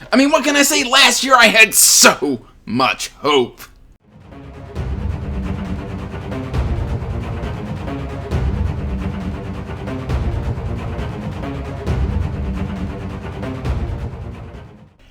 I mean, what can I say? Last year I had so much hope.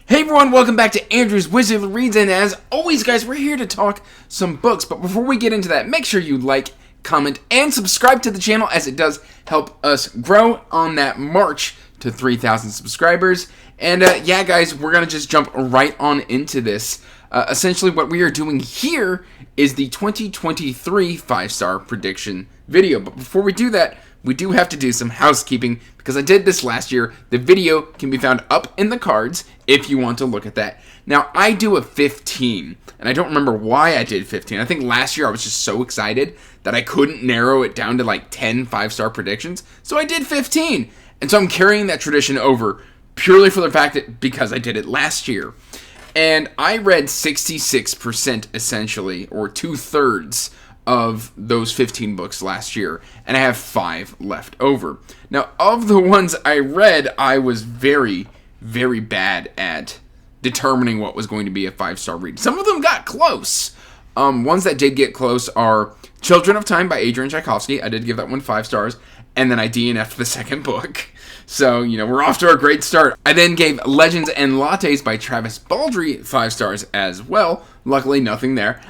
Hey everyone, welcome back to Andrew's Wizardly Reads, and as always guys, we're here to talk some books, but before we get into that, make sure you like, comment, and subscribe to the channel as it does help us grow on that march to 3,000 subscribers. And yeah guys, we're going to just jump right on into this. Essentially what we are doing here is the 2023 5-star prediction video, but before we do that, we do have to do some housekeeping because I did this last year. The video can be found up in the cards if you want to look at that. Now, I do a 15, and I don't remember why I did 15. I think last year I was just so excited that I couldn't narrow it down to like 10 5-star predictions, so I did 15. And so I'm carrying that tradition over purely for the fact that because I did it last year. And I read 66% essentially, or 2/3 of those 15 books last year, and I have 5 left over. Now, of the ones I read, I was very, very bad at determining what was going to be a 5-star read. Some of them got close. Ones that did get close are Children of Time by Adrian Tchaikovsky. I did give that one 5 stars, and then I DNF'd the second book. So, you know, we're off to a great start. I then gave Legends and Lattes by Travis Baldree 5 stars as well. Luckily, nothing there.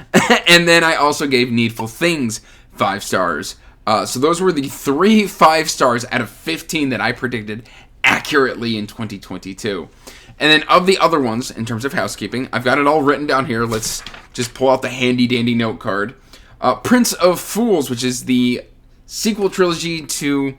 And then I also gave Needful Things 5 stars. So those were the 3 5 stars out of 15 that I predicted accurately in 2022. And then of the other ones, in terms of housekeeping, I've got it all written down here. Let's just pull out the handy-dandy note card. Prince of Fools, which is the sequel trilogy to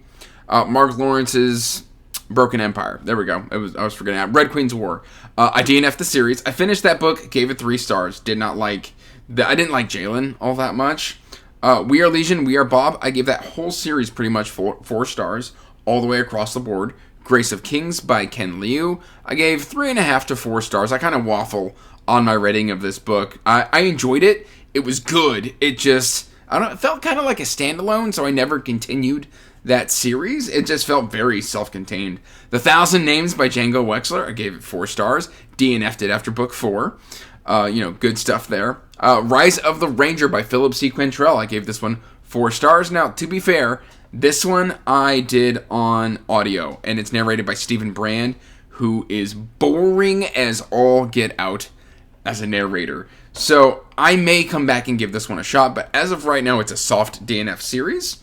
Mark Lawrence's Broken Empire. There we go. I was forgetting that. Red Queen's War. I DNF'd the series. I finished that book, gave it 3 stars. I didn't like Jalen all that much. We Are Legion, We Are Bob. I gave that whole series pretty much 4 stars, all the way across the board. Grace of Kings by Ken Liu. I gave 3.5 to 4 stars. I kind of waffle on my rating of this book. I enjoyed it. It was good. It just, it felt kind of like a standalone, so I never continued that series. It just felt very self-contained. The Thousand Names by Django Wexler, I gave it 4 stars. DNF'd it after book 4. Good stuff there. Rise of the Ranger by Philip C. Quantrill, I gave this one 4 stars. Now, to be fair, this one I did on audio, and it's narrated by Stephen Brand, who is boring as all get out as a narrator. So I may come back and give this one a shot, but as of right now, it's a soft DNF series.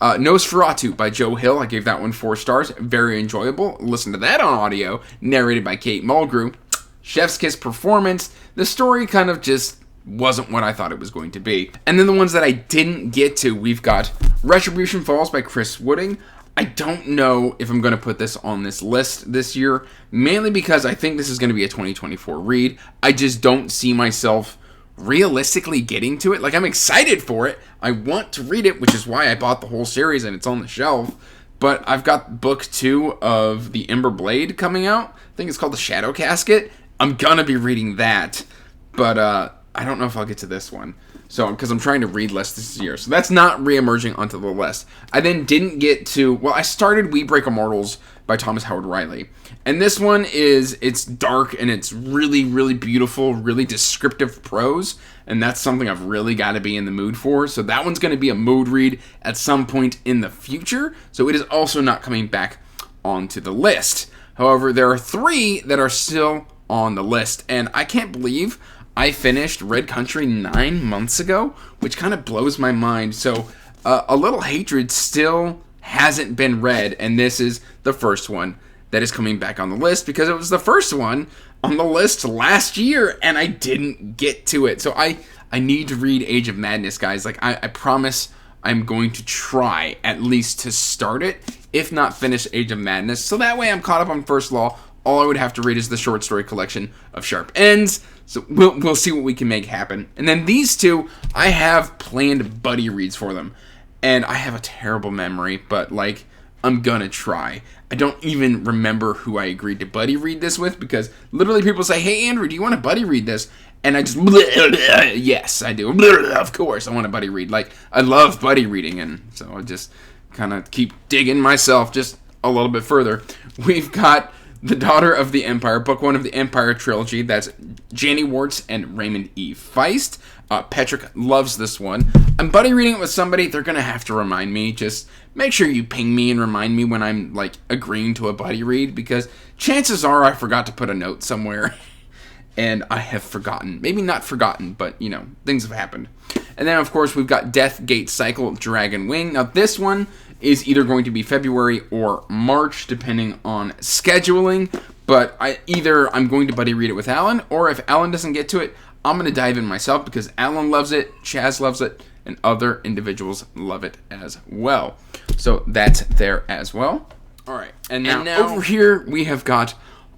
Nosferatu by Joe Hill, I gave that one 4 stars. Very enjoyable. Listen to that on audio, narrated by Kate Mulgrew. Chef's Kiss performance. The story kind of just wasn't what I thought it was going to be. And then the ones that I didn't get to, we've got Retribution Falls by Chris Wooding. I don't know if I'm going to put this on this list this year, mainly because I think this is going to be a 2024 read. I just don't see myself realistically getting to it. Like, I'm excited for it. I want to read it, which is why I bought the whole series and it's on the shelf. But I've got book 2 of The Ember Blade coming out. I think it's called The Shadow Casket. I'm going to be reading that, but I don't know if I'll get to this one. So, because I'm trying to read less this year. So that's not re-emerging onto the list. I then didn't get to, I started We Break Immortals by Thomas Howard Riley. And this one it's dark and it's really, really beautiful, really descriptive prose. And that's something I've really got to be in the mood for. So that one's going to be a mood read at some point in the future. So it is also not coming back onto the list. However, there are 3 that are still on the list. And I can't believe I finished Red Country 9 months ago, which kind of blows my mind. So A Little Hatred still hasn't been read, and this is the first one that is coming back on the list because it was the first one on the list last year, and I didn't get to it. So I need to read Age of Madness, guys. Like, I promise I'm going to try at least to start it, if not finish Age of Madness. So that way I'm caught up on First Law. All I would have to read is the short story collection of Sharp Ends. So we'll see what we can make happen. And then these 2, I have planned buddy reads for them. And I have a terrible memory, but like, I'm gonna try. I don't even remember who I agreed to buddy read this with, because literally people say, hey Andrew, do you want to buddy read this? And I just, yes, I do. Of course, I want to buddy read. Like, I love buddy reading, and so I just kind of keep digging myself just a little bit further. We've got The Daughter of the Empire, book 1 of the Empire trilogy. That's Janie Warts and Raymond E. Feist. Patrick loves this one. I'm buddy reading it with somebody. They're going to have to remind me. Just make sure you ping me and remind me when I'm, like, agreeing to a buddy read, because chances are I forgot to put a note somewhere. And I have forgotten. Maybe not forgotten, but, you know, things have happened. And then, of course, we've got Death Gate Cycle, Dragon Wing. Now, this one is either going to be February or March, depending on scheduling. But I'm going to buddy read it with Alan, or if Alan doesn't get to it, I'm going to dive in myself, because Alan loves it, Chaz loves it, and other individuals love it as well. So that's there as well. All right, and now over here we have got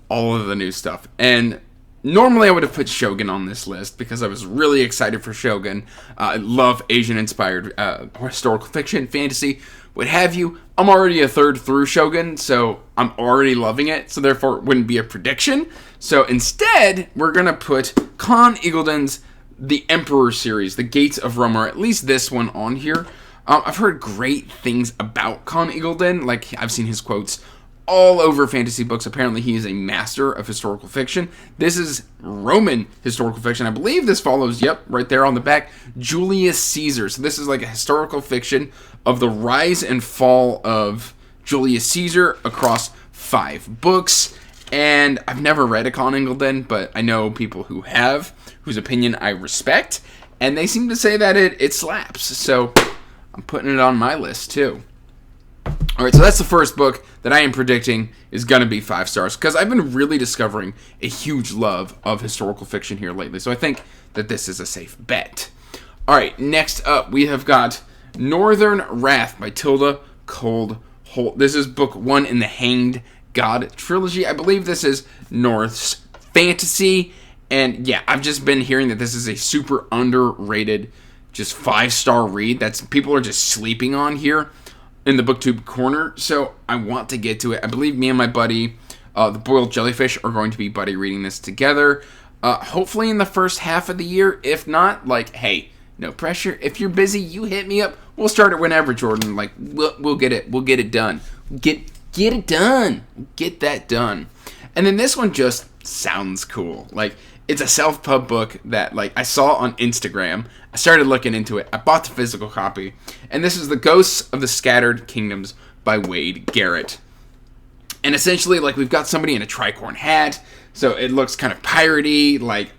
all of the new stuff. And normally I would have put Shogun on this list because I was really excited for Shogun. I love Asian-inspired historical fiction, fantasy, what have you. I'm already a third through Shogun, so I'm already loving it, so therefore it wouldn't be a prediction. So instead, we're going to put Con Eagledon's The Emperor series, The Gates of Rome, or at least this one on here. I've heard great things about Con Eagledon. Like, I've seen his quotes all over fantasy books. Apparently, he is a master of historical fiction. This is Roman historical fiction. I believe this follows, right there on the back, Julius Caesar. So this is like a historical fiction of the rise and fall of Julius Caesar across 5 books. And I've never read a Con Eagledon, but I know people who have, whose opinion I respect. And they seem to say that it slaps. So I'm putting it on my list, too. Alright, so that's the first book that I am predicting is going to be 5 stars, because I've been really discovering a huge love of historical fiction here lately, so I think that this is a safe bet. Alright, next up we have got Northern Wrath by Tilda Cold Holt. This is book 1 in the Hanged God trilogy. I believe this is North's fantasy, and yeah, I've just been hearing that this is a super underrated, just 5-star read that's people are just sleeping on here in the booktube corner, so I want to get to it. I believe me and my buddy, the Boiled Jellyfish, are going to be buddy reading this together. Hopefully in the first half of the year. If not, like, hey, no pressure. If you're busy, you hit me up. We'll start it whenever, Jordan. Like, we'll get it. We'll get it done. Get it done. Get that done. And then this one just sounds cool. Like, it's a self-pub book that, like, I saw on Instagram. I started looking into it. I bought the physical copy. And this is The Ghosts of the Scattered Kingdoms by Wade Garrett. And essentially, like, we've got somebody in a tricorn hat. So it looks kind of piratey, like,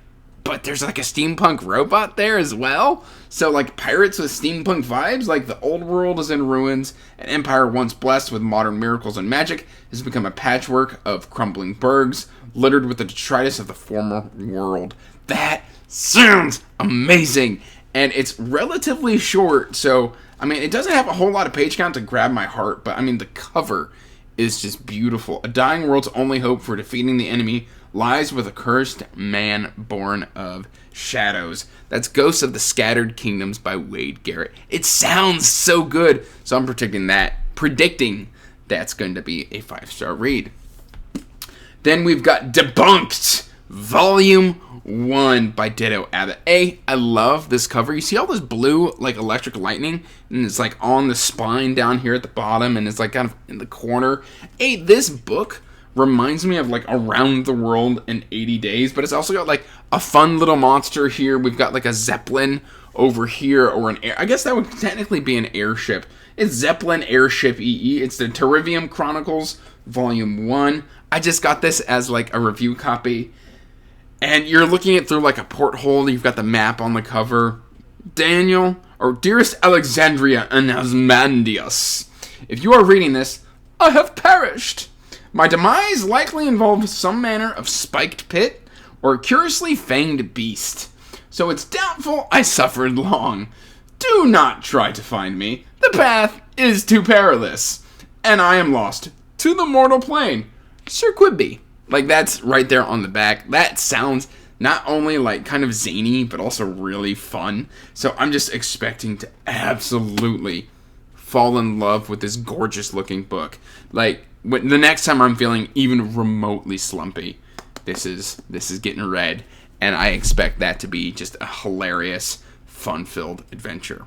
but there's, like, a steampunk robot there as well. So, like, pirates with steampunk vibes. Like, the old world is in ruins. An empire once blessed with modern miracles and magic has become a patchwork of crumbling bergs, littered with the detritus of the former world. That sounds amazing. And it's relatively short, so, I mean, it doesn't have a whole lot of page count to grab my heart, but, I mean, the cover is just beautiful. A dying world's only hope for defeating the enemy lies with a cursed man born of shadows. That's Ghosts of the Scattered Kingdoms by Wade Garrett. It sounds so good, so I'm predicting that's going to be a 5-star read. Then we've got Debunked, Volume 1 by Ditto Abbott. I love this cover. You see all this blue, like, electric lightning, and it's, like, on the spine down here at the bottom, and it's, like, kind of in the corner. This book reminds me of, like, Around the World in 80 Days, but it's also got, like, a fun little monster here. We've got, like, a Zeppelin over here, or an air. I guess that would technically be an airship. It's Zeppelin Airship EE. It's the Terrivium Chronicles, Volume 1. I just got this as, like, a review copy. And you're looking at through, like, a porthole. You've got the map on the cover. Daniel, or Dearest Alexandria and Osmandius, if you are reading this, I have perished. My demise likely involved some manner of spiked pit or curiously fanged beast. So it's doubtful I suffered long. Do not try to find me. The path is too perilous. And I am lost to the mortal plane. Sir Quibby. Like, that's right there on the back. That sounds not only, like, kind of zany, but also really fun. So I'm just expecting to absolutely fall in love with this gorgeous-looking book. Like, the next time I'm feeling even remotely slumpy, this is getting read. And I expect that to be just a hilarious, fun-filled adventure.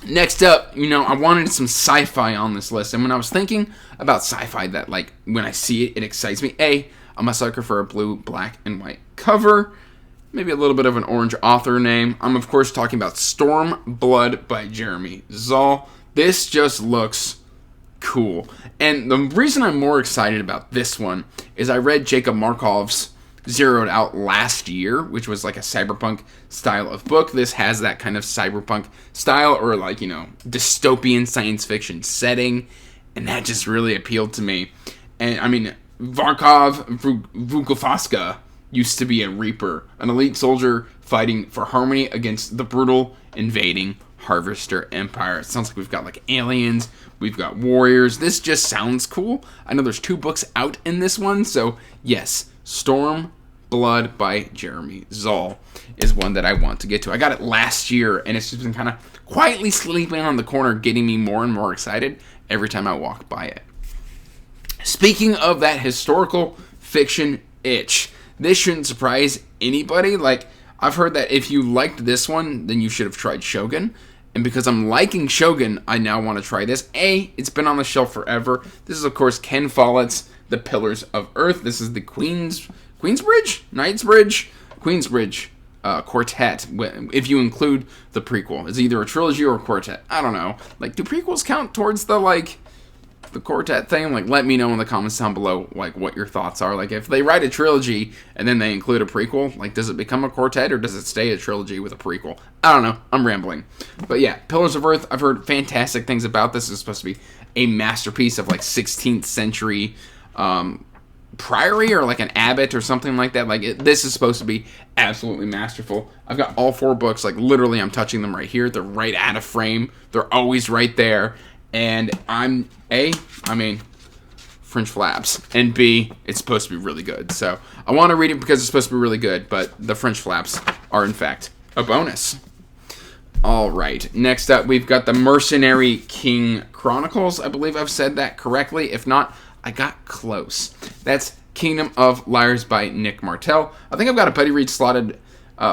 Next up, I wanted some sci-fi on this list, and when I was thinking about sci-fi, that like when I see it, it excites me. I'm a sucker for a blue, black, and white cover, maybe a little bit of an orange author name. I'm of course talking about Storm Blood by Jeremy Zoll. This just looks cool, and the reason I'm more excited about this one is I read Jacob Markov's Zeroed Out last year, which was like a cyberpunk style of book. This has that kind of cyberpunk style, or like, dystopian science fiction setting, and that just really appealed to me. And I mean, Varkov Vukovaska used to be a Reaper, an elite soldier fighting for harmony against the brutal invading Harvester Empire. It sounds like we've got like aliens, we've got warriors. This just sounds cool. I know there's 2 books out in this one, so yes, Storm Blood by Jeremy Zoll is one that I want to get to. I got it last year, and it's just been kind of quietly sleeping on the corner, getting me more and more excited every time I walk by it. Speaking of that historical fiction itch, this shouldn't surprise anybody. Like, I've heard that if you liked this one, then you should have tried Shogun. And because I'm liking Shogun, I now want to try this. It's been on the shelf forever. This is, of course, Ken Follett's The Pillars of Earth. This is the Queensbridge quartet, if you include the prequel. It's either a trilogy or a quartet. I don't know. Like, do prequels count towards the quartet thing? Like, let me know in the comments down below, like, what your thoughts are. Like, if they write a trilogy and then they include a prequel, like, does it become a quartet or does it stay a trilogy with a prequel? I don't know. I'm rambling. But yeah, Pillars of Earth, I've heard fantastic things about this. It's supposed to be a masterpiece of, like, 16th century, priory or like an abbot or something like that. This is supposed to be absolutely masterful. I've got all 4 books, like literally I'm touching them right here. They're right out of frame. They're always right there. And French flaps, and B, it's supposed to be really good. So I want to read it because it's supposed to be really good, but the French flaps are in fact a bonus. All right, next up we've got the Mercenary King Chronicles. I believe I've said that correctly. If not, I got close. That's Kingdom of Liars by Nick Martell. I think I've got a buddy read slotted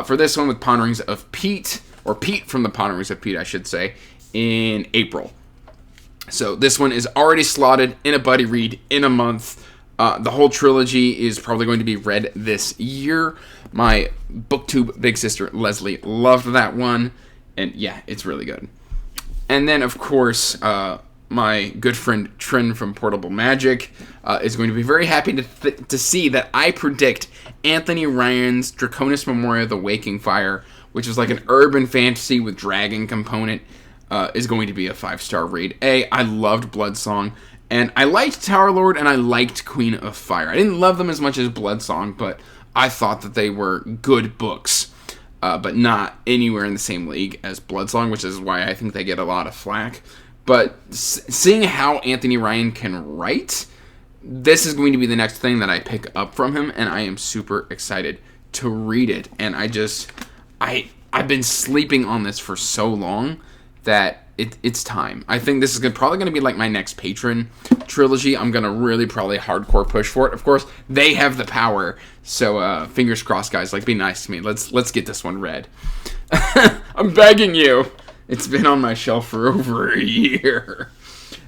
for this one with Ponderings of Pete, or Pete from the Ponderings of Pete, I should say, in April. So this one is already slotted in a buddy read in a month. The whole trilogy is probably going to be read this year. My booktube big sister Leslie loved that one, and yeah, it's really good. And then, of course, my good friend Trin from Portable Magic is going to be very happy to see that I predict Anthony Ryan's Draconis Memoria: The Waking Fire, which is like an urban fantasy with dragon component, is going to be a 5-star read. I loved Bloodsong, and I liked Tower Lord, and I liked Queen of Fire. I didn't love them as much as Bloodsong, but I thought that they were good books, but not anywhere in the same league as Bloodsong, which is why I think they get a lot of flack. But seeing how Anthony Ryan can write, this is going to be the next thing that I pick up from him, and I am super excited to read it. And I've been sleeping on this for so long that it's time. I think this is probably going to be like my next Patron trilogy. I'm going to really probably hardcore push for it. Of course, they have the power, so fingers crossed, guys. Like, be nice to me. Let's get this one read. I'm begging you. It's been on my shelf for over a year.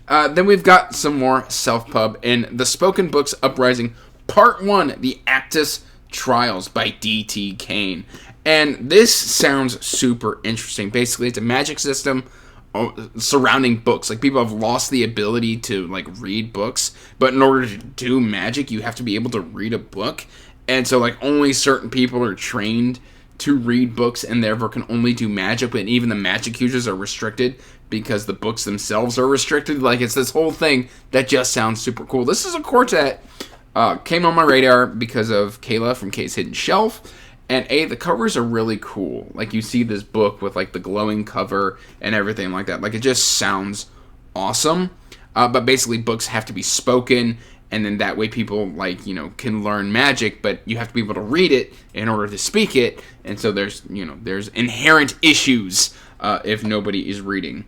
Then we've got some more self-pub in The Spoken Books Uprising, Part 1, The Actus Trials by D.T. Kane. And this sounds super interesting. Basically, it's a magic system surrounding books. Like, people have lost the ability to, like, read books. But in order to do magic, you have to be able to read a book. And so, like, only certain people are trained to read books and therefore can only do magic, but even the magic users are restricted because the books themselves are restricted. Like, it's this whole thing that just sounds super cool. This is a quartet. Came on my radar because of Kayla from Kay's Hidden Shelf. And the covers are really cool. Like, you see this book with, like, the glowing cover and everything like that. Like, it just sounds awesome. But basically, books have to be spoken, and then that way people, like, you know, can learn magic, but you have to be able to read it in order to speak it. And so there's inherent issues if nobody is reading.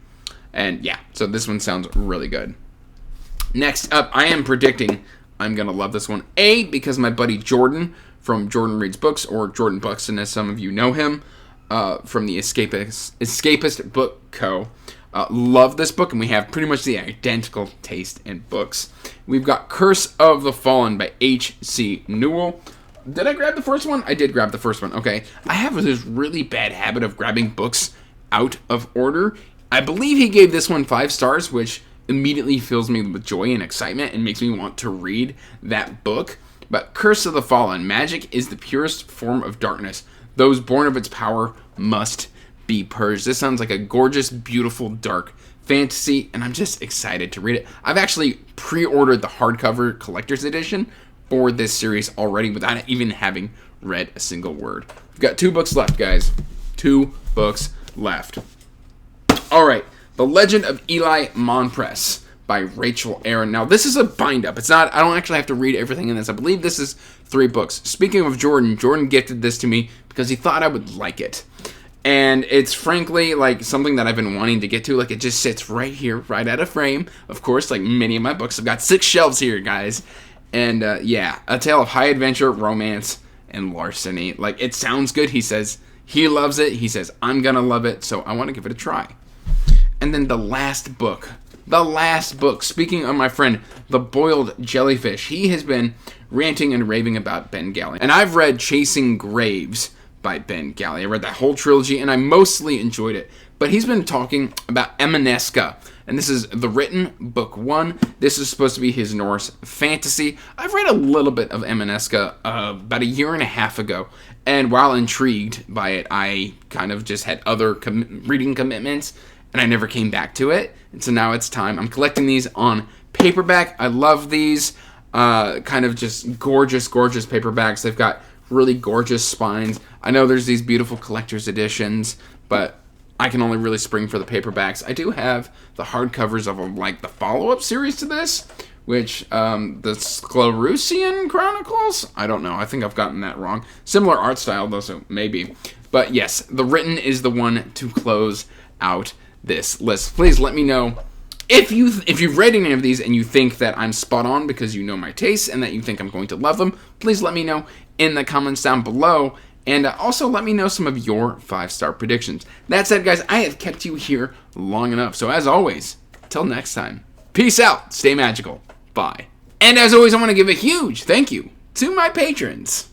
And yeah, so this one sounds really good. Next up, I am predicting I'm going to love this one. Because my buddy Jordan from Jordan Reads Books, or Jordan Buxton as some of you know him, from the Escapist Book Co. Love this book, and we have pretty much the identical taste in books. We've got Curse of the Fallen by H.C. Newell. Did I grab the first one? I did grab the first one. Okay. I have this really bad habit of grabbing books out of order. I believe he gave this one 5 stars, which immediately fills me with joy and excitement and makes me want to read that book. But Curse of the Fallen. Magic is the purest form of darkness. Those born of its power must be purged. This sounds like a gorgeous, beautiful, dark fantasy, and I'm just excited to read it. I've actually pre-ordered the hardcover collector's edition for this series already without even having read a single word. We've got 2 books left, guys. 2 books left. All right, The Legend of Eli Man by Rachel Aaron. Now, this is a bind-up. It's not, I don't actually have to read everything in this. I believe this is 3 books. Speaking of Jordan gifted this to me because he thought I would like it. And it's frankly like something that I've been wanting to get to. Like, it just sits right here, right out of frame. Of course, like many of my books, I've got 6 shelves here, guys. And yeah, a tale of high adventure, romance, and larceny. Like, it sounds good. He says he loves it. He says I'm gonna love it. So I want to give it a try. And then the last book. Speaking of my friend, the Boiled Jellyfish. He has been ranting and raving about Ben Galley. And I've read Chasing Graves by Ben Galley. I read that whole trilogy, and I mostly enjoyed it. But he's been talking about Emineska. And this is the written book 1. This is supposed to be his Norse fantasy. I've read a little bit of Emineska about a year and a half ago. And while intrigued by it, I kind of just had other reading commitments, and I never came back to it. And so now it's time. I'm collecting these on paperback. I love these kind of just gorgeous paperbacks. They've got really gorgeous spines. I know there's these beautiful collector's editions, but I can only really spring for the paperbacks. I do have the hardcovers of like the follow-up series to this, which the Sclerusian Chronicles. I don't know. I think I've gotten that wrong. Similar art style though, so maybe. But yes, the written is the one to close out this list. Please let me know if you've read any of these and you think that I'm spot on because you know my tastes and that you think I'm going to love them. Please let me know in the comments down below, and also let me know some of your 5-star predictions. That said, guys, I have kept you here long enough. So as always, till next time, peace out, stay magical, bye. And as always, I want to give a huge thank you to my patrons.